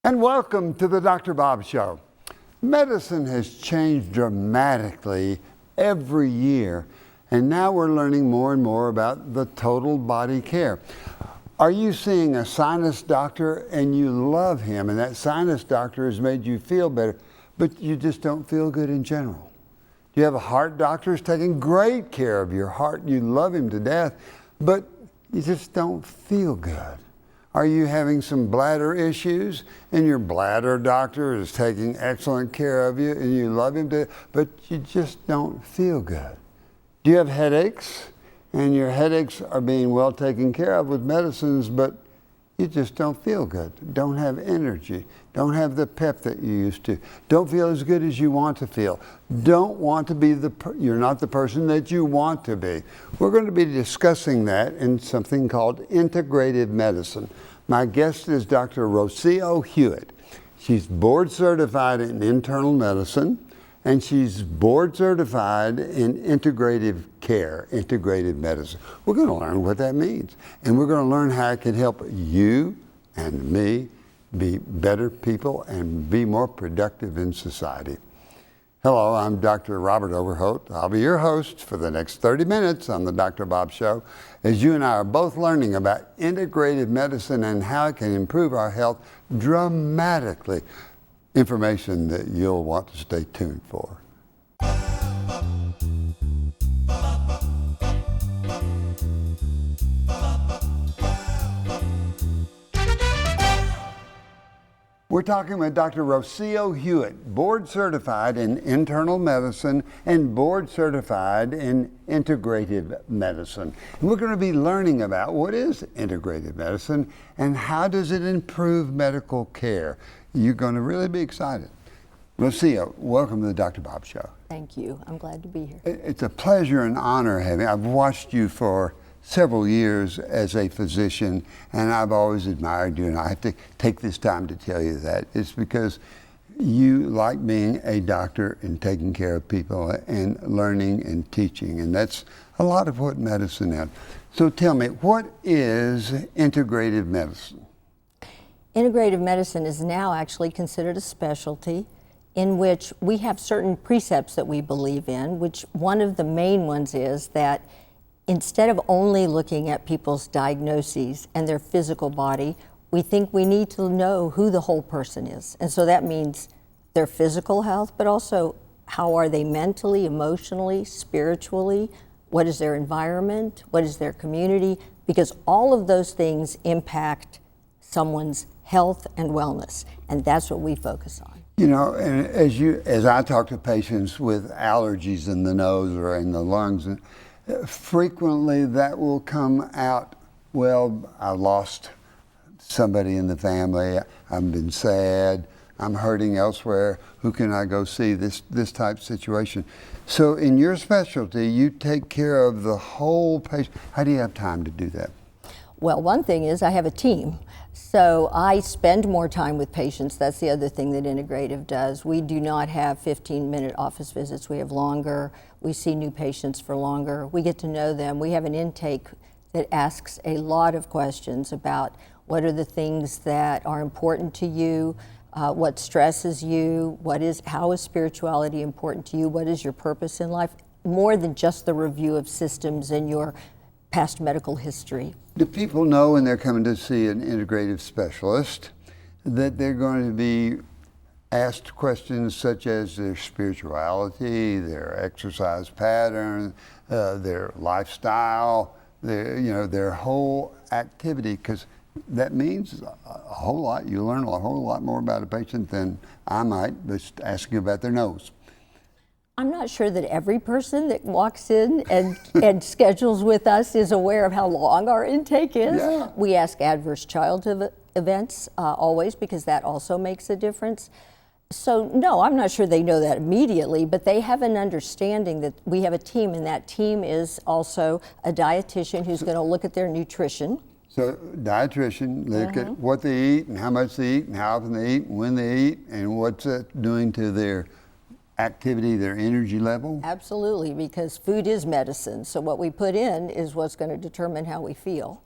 And welcome to the Dr. Bob Show. Medicine has changed dramatically every year, and now we're learning more and more about the total body care. Are you seeing a sinus doctor and you love him, and that sinus doctor has made you feel better, but you just don't feel good in general? Do you have a heart doctor who's taking great care of your heart, you love him to death, but you just don't feel good? Are you having some bladder issues and your bladder doctor is taking excellent care of you and you love him, but you just don't feel good? Do you have headaches and your headaches are being well taken care of with medicines, but you just don't feel good, don't have energy, don't have the pep that you used to, don't feel as good as you want to feel, don't want to be you're not the person that you want to be? We're going to be discussing that in something called integrative medicine. My guest is Dr. Rocio Huet. She's board certified in internal medicine, and she's board certified in integrative care, integrative medicine. We're going to learn what that means, and we're going to learn how it can help you and me be better people and be more productive in society. Hello, I'm Dr. Robert Overholt. I'll be your host for the next 30 minutes on the Dr. Bob Show, as you and I are both learning about integrative medicine and how it can improve our health dramatically. Information that you'll want to stay tuned for. We're talking with Dr. Rocio Huet, board certified in internal medicine and board certified in integrative medicine. And we're going to be learning about what is integrative medicine and how does it improve medical care. You're going to really be excited. Rocio, welcome to the Dr. Bob Show. Thank you. I'm glad to be here. It's a pleasure and honor having. I've watched you for several years as a physician, and I've always admired you, and I have to take this time to tell you that. It's because you like being a doctor and taking care of people and learning and teaching, and that's a lot of what medicine is. So tell me, what is integrative medicine? Integrative medicine is now actually considered a specialty in which we have certain precepts that we believe in, which one of the main ones is that instead of only looking at people's diagnoses and their physical body, we think we need to know who the whole person is. And so that means their physical health, but also how are they mentally, emotionally, spiritually, what is their environment, what is their community, because all of those things impact someone's health and wellness, and that's what we focus on. You know, and as I talk to patients with allergies in the nose or in the lungs, frequently that will come out, well, I lost somebody in the family, I've been sad, I'm hurting elsewhere, who can I go see, this type of situation. So in your specialty, you take care of the whole patient. How do you have time to do that? Well, one thing is I have a team. So I spend more time with patients. That's the other thing that integrative does. We do not have 15-minute office visits. We have longer. We see new patients for longer. We get to know them. We have an intake that asks a lot of questions about what are the things that are important to you, what stresses you, how is spirituality important to you, what is your purpose in life, more than just the review of systems and your past medical history. Do people know when they're coming to see an integrative specialist that they're going to be asked questions such as their spirituality, their exercise pattern, their lifestyle, their whole activity? Because that means a whole lot. You learn a whole lot more about a patient than I might just asking about their nose. I'm not sure that every person that walks in and schedules with us is aware of how long our intake is. Yeah. We ask adverse childhood events always, because that also makes a difference. So no, I'm not sure they know that immediately, but they have an understanding that we have a team, and that team is also a dietitian who's going to look at their nutrition. So dietitian, look at what they eat and how much they eat and how often they eat and when they eat and what's it doing to their activity, their energy level? Absolutely, because food is medicine. So what we put in is what's going to determine how we feel.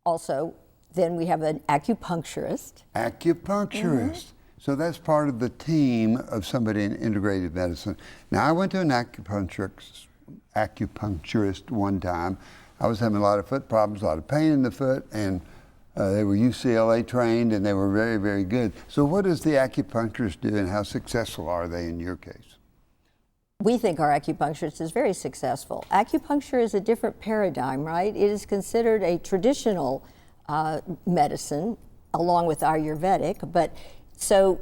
Also, Then we have an acupuncturist. Acupuncturist. So that's part of the team of somebody in integrative medicine. Now, I went to an acupuncturist one time. I was having a lot of foot problems, a lot of pain in the foot, and they were UCLA trained, and they were very, very good. So what does the acupuncturist do, and how successful are they in your case? We think our acupuncturist is very successful. Acupuncture is a different paradigm, right? It is considered a traditional medicine, along with Ayurvedic, but so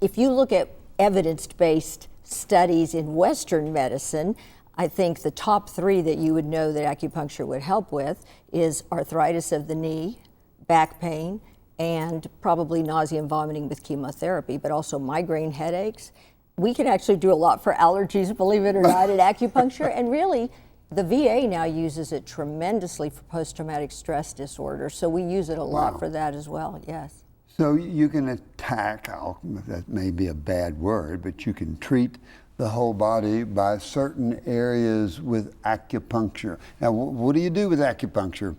if you look at evidence-based studies in Western medicine, I think the top 3 that you would know that acupuncture would help with is arthritis of the knee, back pain, and probably nausea and vomiting with chemotherapy, but also migraine headaches. We can actually do a lot for allergies, believe it or not, at acupuncture, and really the VA now uses it tremendously for post-traumatic stress disorder, so we use it a lot for that as well, yes. So you can attack, that may be a bad word, but you can treat the whole body by certain areas with acupuncture. Now, what do you do with acupuncture?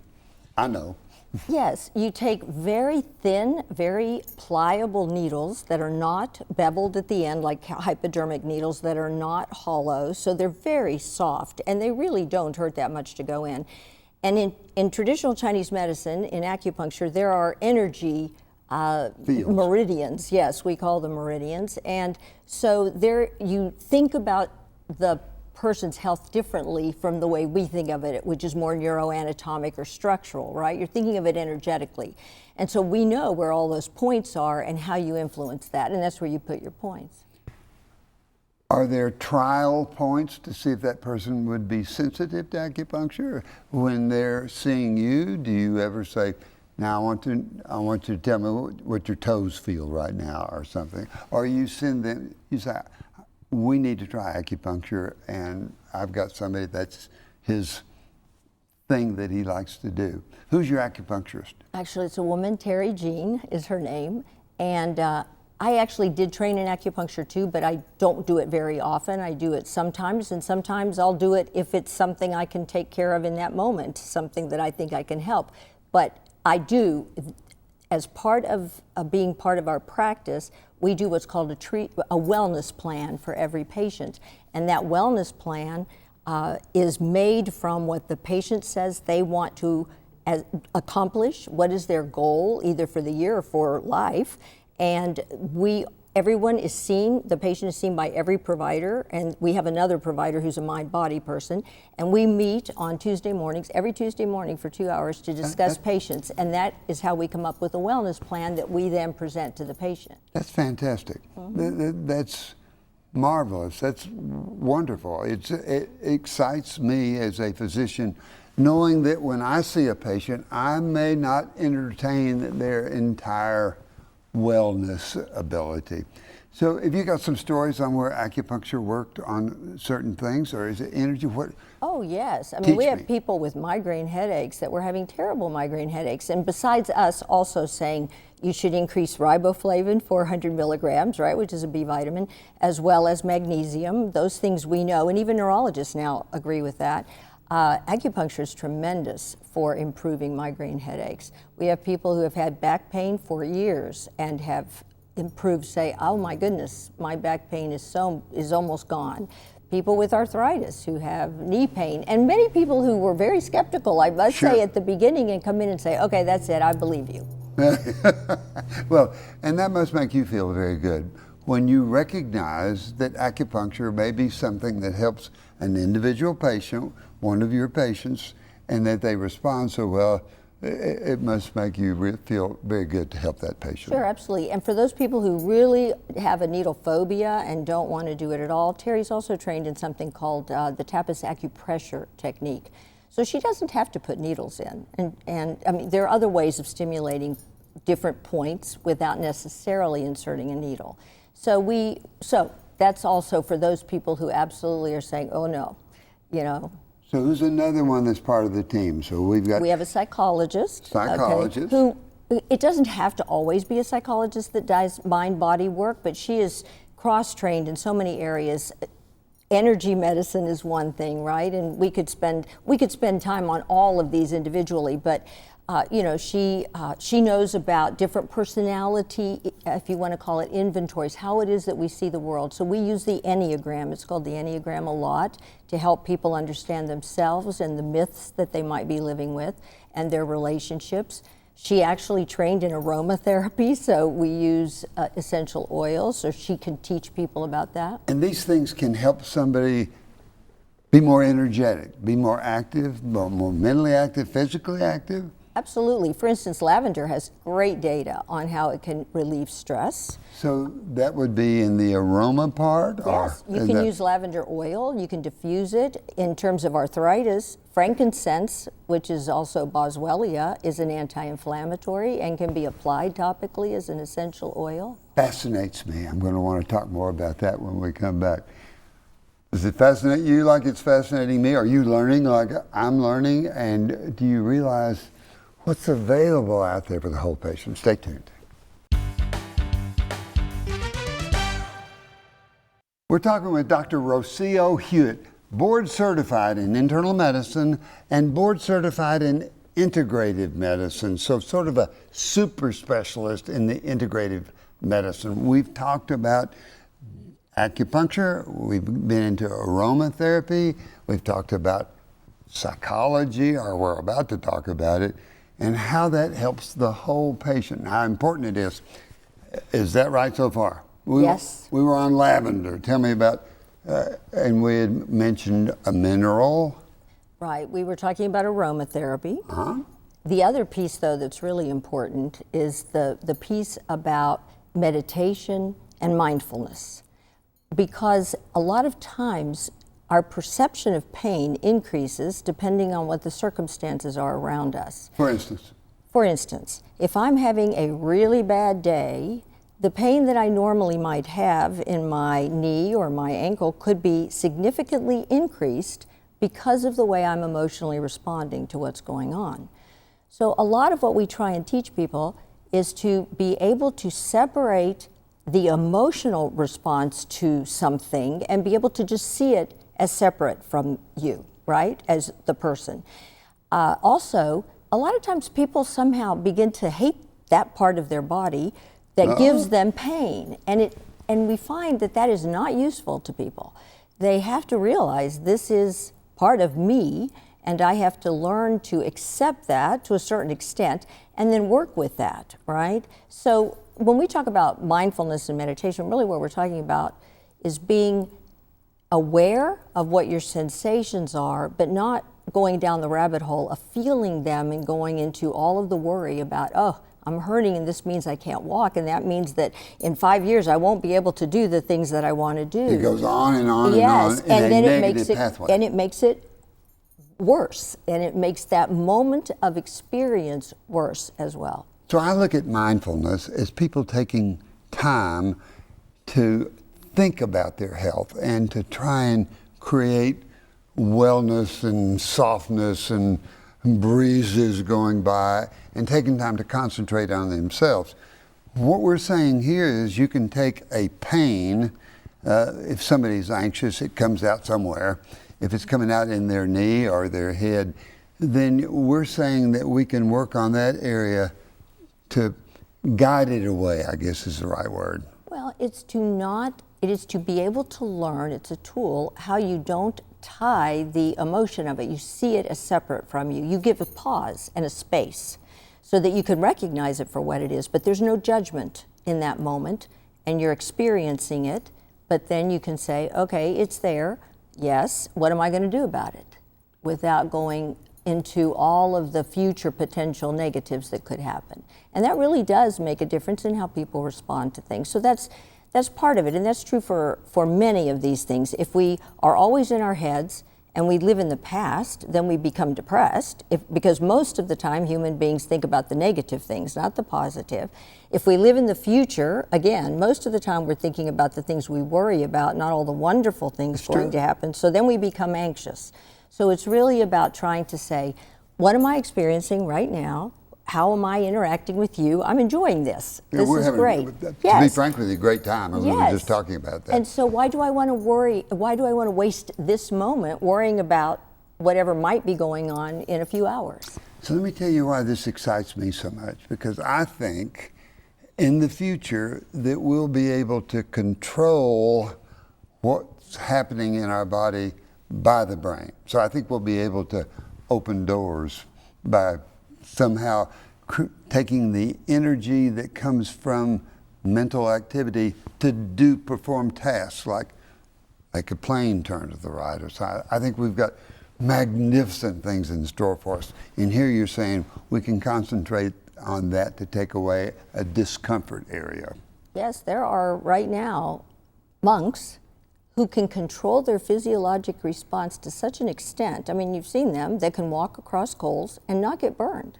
I know. Yes, you take very thin, very pliable needles that are not beveled at the end, like hypodermic needles that are not hollow, so they're very soft, and they really don't hurt that much to go in. And in traditional Chinese medicine, in acupuncture, there are energy meridians. Yes, we call them meridians. And so there you think about the person's health differently from the way we think of it, which is more neuroanatomic or structural, right? You're thinking of it energetically. And so we know where all those points are and how you influence that, and that's where you put your points. Are there trial points to see if that person would be sensitive to acupuncture? When they're seeing you, do you ever say, now I want you to tell me what your toes feel right now or something? Or you send them, you say, we need to try acupuncture, and I've got somebody that's his thing that he likes to do. Who's your acupuncturist? Actually, it's a woman, Terry Jean is her name, and I actually did train in acupuncture too, but I don't do it very often. I do it sometimes, and sometimes I'll do it if it's something I can take care of in that moment, something that I think I can help. But I do, as part of being part of our practice, we do what's called a wellness plan for every patient. And that wellness plan is made from what the patient says they want to accomplish, what is their goal, either for the year or for life. And everyone is seen, the patient is seen by every provider, and we have another provider who's a mind-body person, and we meet on Tuesday mornings, every Tuesday morning for 2 hours to discuss patients, and that is how we come up with a wellness plan that we then present to the patient. That's fantastic. That's marvelous. That's wonderful. It excites me as a physician knowing that when I see a patient, I may not entertain their entire wellness ability. So have you got some stories on where acupuncture worked on certain things, or is it energy? What? Oh yes, I mean we have people with migraine headaches that were having terrible migraine headaches, and besides us also saying you should increase riboflavin 400 milligrams, right, which is a B vitamin, as well as magnesium, those things we know, and even neurologists now agree with that. Acupuncture is tremendous for improving migraine headaches. We have people who have had back pain for years and have improved, say, oh my goodness, my back pain is almost gone. People with arthritis who have knee pain, and many people who were very skeptical, I must say, at the beginning, and come in and say, okay, that's it, I believe you. Well, and that must make you feel very good when you recognize that acupuncture may be something that helps an individual patient, one of your patients, and that they respond so well. It must make you feel very good to help that patient. Sure, absolutely. And for those people who really have a needle phobia and don't want to do it at all, Terry's also trained in something called the tapas acupressure technique. So she doesn't have to put needles in. And I mean, there are other ways of stimulating different points without necessarily inserting a needle. So that's also for those people who absolutely are saying, oh no, you know. So who's another one that's part of the team? So we have a psychologist. Okay, who, it doesn't have to always be a psychologist that does mind-body work, but she is cross-trained in so many areas. energy medicine is one thing, right? And we could spend time on all of these individually, but you know, she knows about different personality, if you want to call it inventories, how it is that we see the world. So we use the Enneagram. It's called the Enneagram a lot to help people understand themselves and the myths that they might be living with and their relationships. She actually trained in aromatherapy, so we use essential oils, so she can teach people about that. And these things can help somebody be more energetic, be more active, more mentally active, physically active? Absolutely. For instance, lavender has great data on how it can relieve stress. So that would be in the aroma part? Yes, you can use lavender oil, you can diffuse it. In terms of arthritis, frankincense, which is also boswellia, is an anti-inflammatory and can be applied topically as an essential oil. Fascinates me. I'm going to want to talk more about that when we come back. Does it fascinate you like it's fascinating me? Are you learning like I'm learning? And do you realize what's available out there for the whole patient? Stay tuned. We're talking with Dr. Rocio Huet, board certified in internal medicine and board certified in integrative medicine, so sort of a super specialist in the integrative medicine. We've talked about acupuncture, we've been into aromatherapy, we've talked about psychology, or we're about to talk about it, and how that helps the whole patient, how important it is. Is that right so far? Yes. We were on lavender. Tell me about, and we had mentioned a mineral. Right, we were talking about aromatherapy. Uh-huh. The other piece, though, that's really important is the piece about meditation and mindfulness. Because a lot of times our perception of pain increases depending on what the circumstances are around us. For instance? For instance, if I'm having a really bad day, the pain that I normally might have in my knee or my ankle could be significantly increased because of the way I'm emotionally responding to what's going on. So a lot of what we try and teach people is to be able to separate the emotional response to something and be able to just see it as separate from you, right, as the person. Also, a lot of times people somehow begin to hate that part of their body that gives them pain, and we find that that is not useful to people. They have to realize this is part of me, and I have to learn to accept that to a certain extent, and then work with that, right? So when we talk about mindfulness and meditation, really what we're talking about is being aware of what your sensations are, but not going down the rabbit hole of feeling them and going into all of the worry about, oh, I'm hurting and this means I can't walk, and that means that in 5 years I won't be able to do the things that I want to do. It goes on and on yes, and on in then a it negative makes it, pathway. and it makes it worse, and it makes that moment of experience worse as well. So I look at mindfulness as people taking time to think about their health and to try and create wellness and softness and breezes going by and taking time to concentrate on themselves. What we're saying here is you can take a pain, if somebody's anxious, it comes out somewhere. If it's coming out in their knee or their head, then we're saying that we can work on that area to guide it away, I guess is the right word. Well, it is to be able to learn, it's a tool, how you don't tie the emotion of it. You see it as separate from you. You give a pause and a space so that you can recognize it for what it is, but there's no judgment in that moment, and you're experiencing it, but then you can say, okay, it's there, yes, what am I going to do about it? Without going into all of the future potential negatives that could happen. And that really does make a difference in how people respond to things. So that's part of it, and that's true for many of these things. If we are always in our heads and we live in the past, then we become depressed, because most of the time human beings think about the negative things, not the positive. If we live in the future, again, most of the time we're thinking about the things we worry about, not all the wonderful things going to happen, so then we become anxious. So it's really about trying to say, what am I experiencing right now? how am I interacting with you? I'm enjoying this. Yeah, this we're is having, great. To yes. be frank with you, a great time. We were just talking about that. And so why do I want to worry? Why do I want to waste this moment worrying about whatever might be going on in a few hours? So let me tell you why this excites me so much, because I think in the future that we'll be able to control what's happening in our body by the brain. So I think we'll be able to open doors by somehow taking the energy that comes from mental activity to perform tasks like a plane turn to the right or so. I think we've got magnificent things in store for us. And here you're saying we can concentrate on that to take away a discomfort area. Yes, there are right now monks who can control their physiologic response to such an extent. I mean, you've seen them, that can walk across coals and not get burned,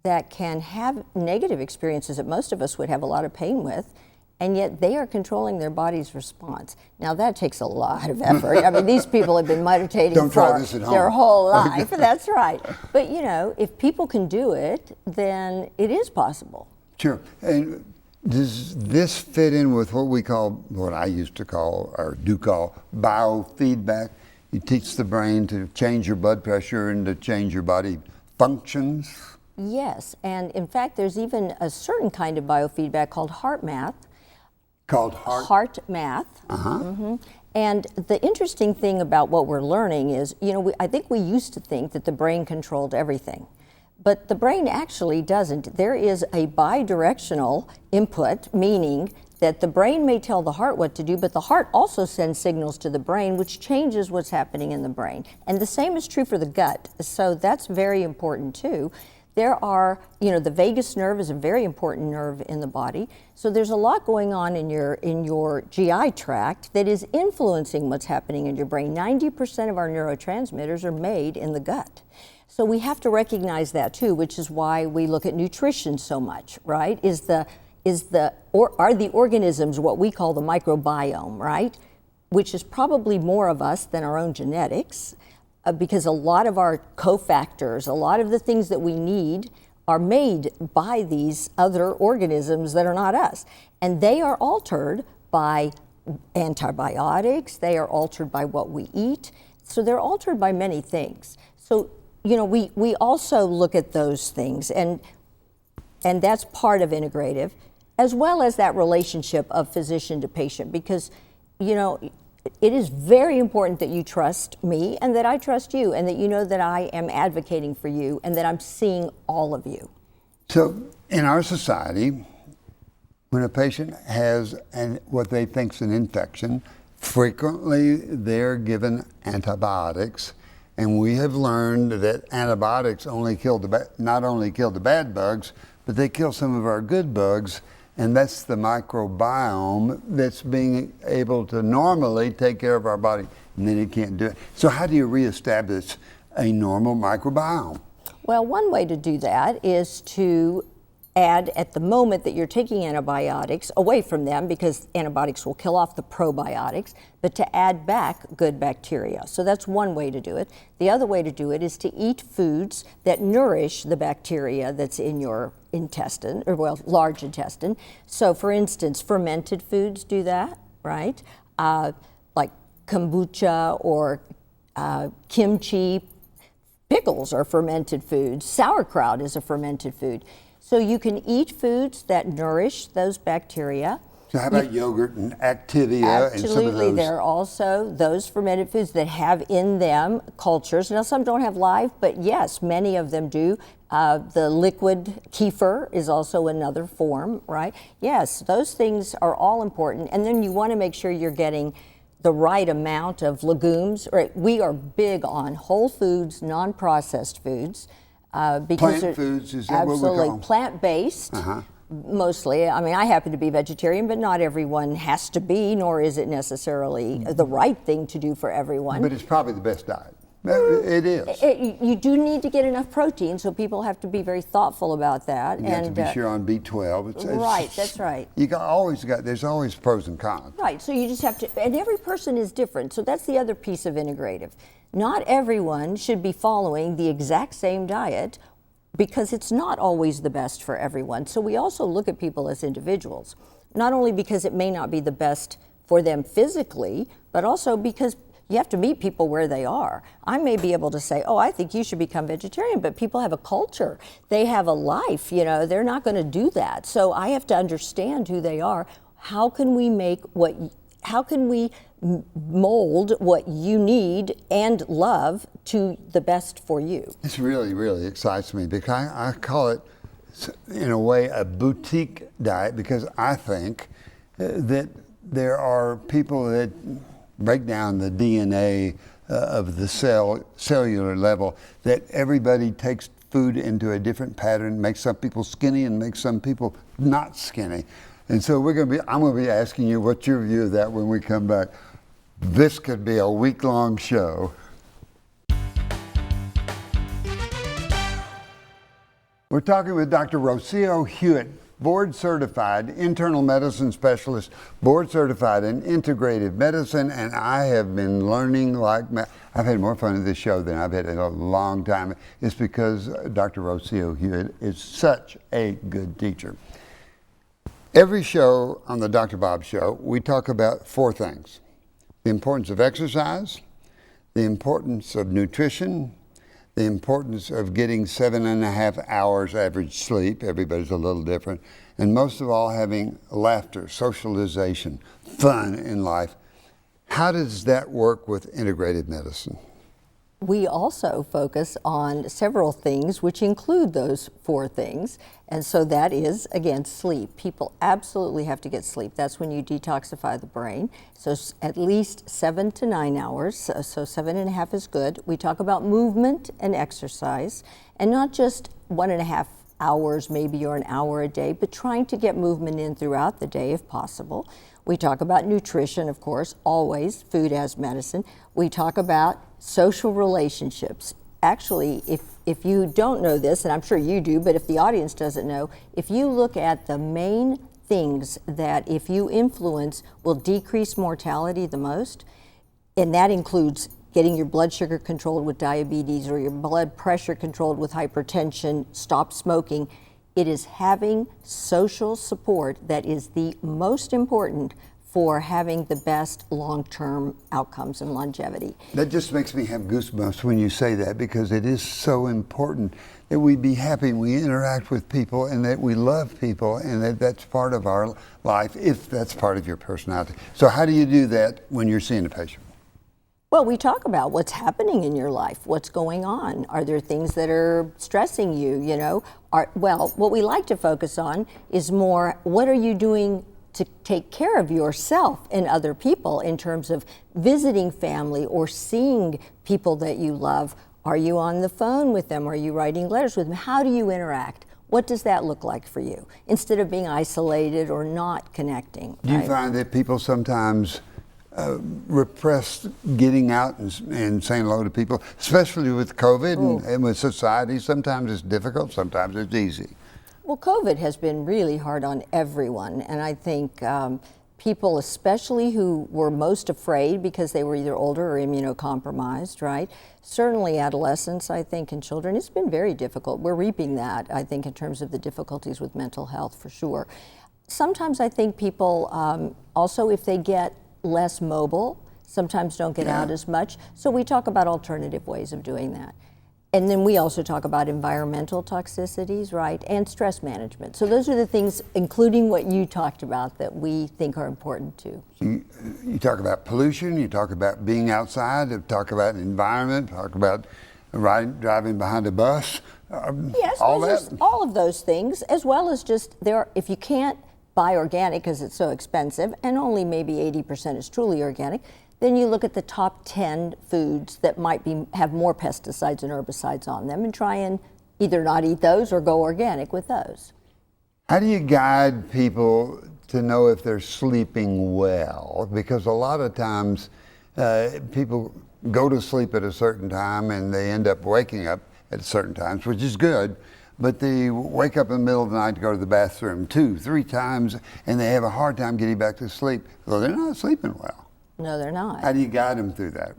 that can have negative experiences that most of us would have a lot of pain with, and yet they are controlling their body's response. Now that takes a lot of effort. I mean, these people have been meditating for their whole life. That's right. But you know, if people can do it, then it is possible. Sure. And does this fit in with what I used to call, or do call, biofeedback? You teach the brain to change your blood pressure and to change your body functions? Yes, and in fact, there's even a certain kind of biofeedback called heart math. Called heart math. Mm-hmm. And the interesting thing about what we're learning is, you know, I think we used to think that the brain controlled everything. But the brain actually doesn't. There is a bidirectional input, meaning that the brain may tell the heart what to do, but the heart also sends signals to the brain, which changes what's happening in the brain. And the same is true for the gut. So that's very important too. There are, you know, the vagus nerve is a very important nerve in the body. So there's a lot going on in your GI tract that is influencing what's happening in your brain. 90% of our neurotransmitters are made in the gut. So we have to recognize that too, which is why we look at nutrition so much, right? Are the organisms what we call the microbiome, right? Which is probably more of us than our own genetics, because a lot of our cofactors, a lot of the things that we need are made by these other organisms that are not us. And they are altered by antibiotics, they are altered by what we eat, so they're altered by many things. So, you know, we also look at those things, and that's part of integrative, as well as that relationship of physician to patient, because, you know, it is very important that you trust me and that I trust you and that you know that I am advocating for you and that I'm seeing all of you. So in our society, when a patient has what they think is an infection, frequently they're given antibiotics. And we have learned that antibiotics not only kill the bad bugs, but they kill some of our good bugs. And that's the microbiome that's being able to normally take care of our body, and then it can't do it. So how do you reestablish a normal microbiome? Well, one way to do that is to add, at the moment that you're taking antibiotics, away from them, because antibiotics will kill off the probiotics, but to add back good bacteria. So that's one way to do it. The other way to do it is to eat foods that nourish the bacteria that's in your intestine, or well, large intestine. So for instance, fermented foods do that, right? Like kombucha or kimchi. Pickles are fermented foods. Sauerkraut is a fermented food. So you can eat foods that nourish those bacteria. So how about yogurt and Activia and some of those? Absolutely, there are also those fermented foods that have in them cultures. Now some don't have live, but yes, many of them do. The liquid kefir is also another form, right? Yes, those things are all important. And then you want to make sure you're getting the right amount of legumes. Right? We are big on whole foods, non-processed foods. Because plant foods, is that what we call them? Absolutely, plant-based. Mostly. I mean, I happen to be vegetarian, but not everyone has to be, nor is it necessarily the right thing to do for everyone. But it's probably the best diet. It is. You do need to get enough protein, so people have to be very thoughtful about that. You have to be sure on B12. Right, that's right. There's always pros and cons. Right, so you just have to, and every person is different, so that's the other piece of integrative. Not everyone should be following the exact same diet, because it's not always the best for everyone. So we also look at people as individuals, not only because it may not be the best for them physically, but also because you have to meet people where they are. I may be able to say, oh, I think you should become vegetarian, but people have a culture. They have a life, you know, they're not gonna do that. So I have to understand who they are. How can we mold what you need and love to the best for you? This really, really excites me because I call it, in a way, a boutique diet, because I think that there are people that break down the DNA of the cellular level, that everybody takes food into a different pattern, makes some people skinny and makes some people not skinny. And so I'm going to be asking you what's your view of that when we come back. This could be a week-long show. We're talking with Dr. Rocio Huet, board-certified internal medicine specialist, board-certified in integrative medicine, and I have been learning I've had more fun at this show than I've had in a long time. It's because Dr. Rocio Huet is such a good teacher. Every show on the Dr. Bob Show, we talk about four things: the importance of exercise, the importance of nutrition, the importance of getting 7.5 hours average sleep, everybody's a little different, and most of all, having laughter, socialization, fun in life. How does that work with integrative medicine? We also focus on several things which include those four things. And so that is, again, sleep. People absolutely have to get sleep. That's when you detoxify the brain. So at least 7 to 9 hours, so 7.5 is good. We talk about movement and exercise, and not just 1.5 hours maybe or an hour a day, but trying to get movement in throughout the day if possible. We talk about nutrition, of course, always, food as medicine. We talk about social relationships. Actually, if you don't know this, and I'm sure you do, but if the audience doesn't know, if you look at the main things that if you influence will decrease mortality the most, and that includes getting your blood sugar controlled with diabetes or your blood pressure controlled with hypertension, stop smoking, it is having social support that is the most important for having the best long-term outcomes and longevity. That just makes me have goosebumps when you say that, because it is so important that we be happy, we interact with people, and that we love people, and that that's part of our life, if that's part of your personality. So how do you do that when you're seeing a patient? Well, we talk about what's happening in your life, what's going on. Are there things that are stressing you, you know? What we like to focus on is more, what are you doing to take care of yourself and other people in terms of visiting family or seeing people that you love? Are you on the phone with them? Are you writing letters with them? How do you interact? What does that look like for you? Instead of being isolated or not connecting. Do you find that people sometimes repress getting out and saying hello to people, especially with COVID and with society? Sometimes it's difficult, sometimes it's easy. Well, COVID has been really hard on everyone, and I think people, especially who were most afraid because they were either older or immunocompromised, right? Certainly adolescents, I think, and children, it's been very difficult. We're reaping that, I think, in terms of the difficulties with mental health, for sure. Sometimes I think people also, if they get less mobile, sometimes don't get out as much. So we talk about alternative ways of doing that. And then we also talk about environmental toxicities, right, and stress management. So those are the things, including what you talked about, that we think are important too. You talk about pollution, you talk about being outside, you talk about environment, talk about driving behind a bus. Yes, all of those things, as well as just if you can't buy organic because it's so expensive, and only maybe 80% is truly organic, then you look at the top 10 foods that might have more pesticides and herbicides on them and try and either not eat those or go organic with those. How do you guide people to know if they're sleeping well? Because a lot of times people go to sleep at a certain time and they end up waking up at certain times, which is good, but they wake up in the middle of the night to go to the bathroom 2-3 times, and they have a hard time getting back to sleep. So they're not sleeping well. No, they're not. How do you guide them through that?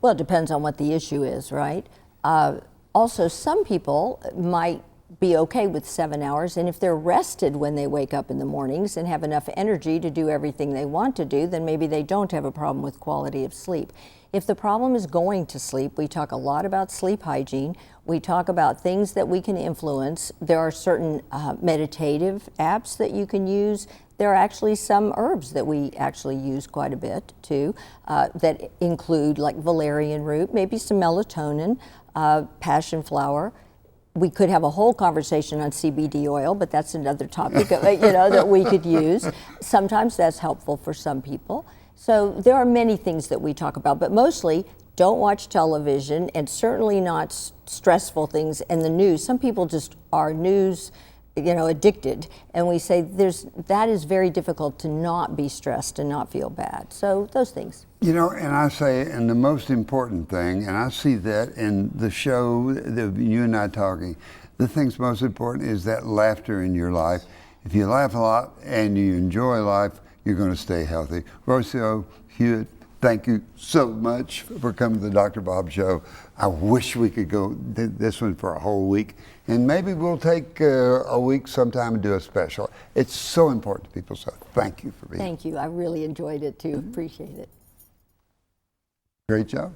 Well, it depends on what the issue is, right? Also, some people might be okay with 7 hours. And if they're rested when they wake up in the mornings and have enough energy to do everything they want to do, then maybe they don't have a problem with quality of sleep. If the problem is going to sleep, we talk a lot about sleep hygiene. We talk about things that we can influence. There are certain meditative apps that you can use. There are actually some herbs that we actually use quite a bit too, that include like valerian root, maybe some melatonin, passion flower. We could have a whole conversation on CBD oil, but that's another topic that we could use. Sometimes that's helpful for some people. So there are many things that we talk about, but mostly don't watch television, and certainly not stressful things and the news. Some people just are news addicted, and we say that is very difficult to not be stressed and not feel bad. So those things. And I say, and the most important thing, and I see that in the show, you and I talking, the thing's most important is that laughter in your life. If you laugh a lot and you enjoy life, you're going to stay healthy. Rocio, Huet, thank you so much for coming to the Dr. Bob Show. I wish we could go this one for a whole week, and maybe we'll take a week sometime and do a special. It's so important to people, so thank you for being here. Thank you. I really enjoyed it too. Appreciate it. Great job.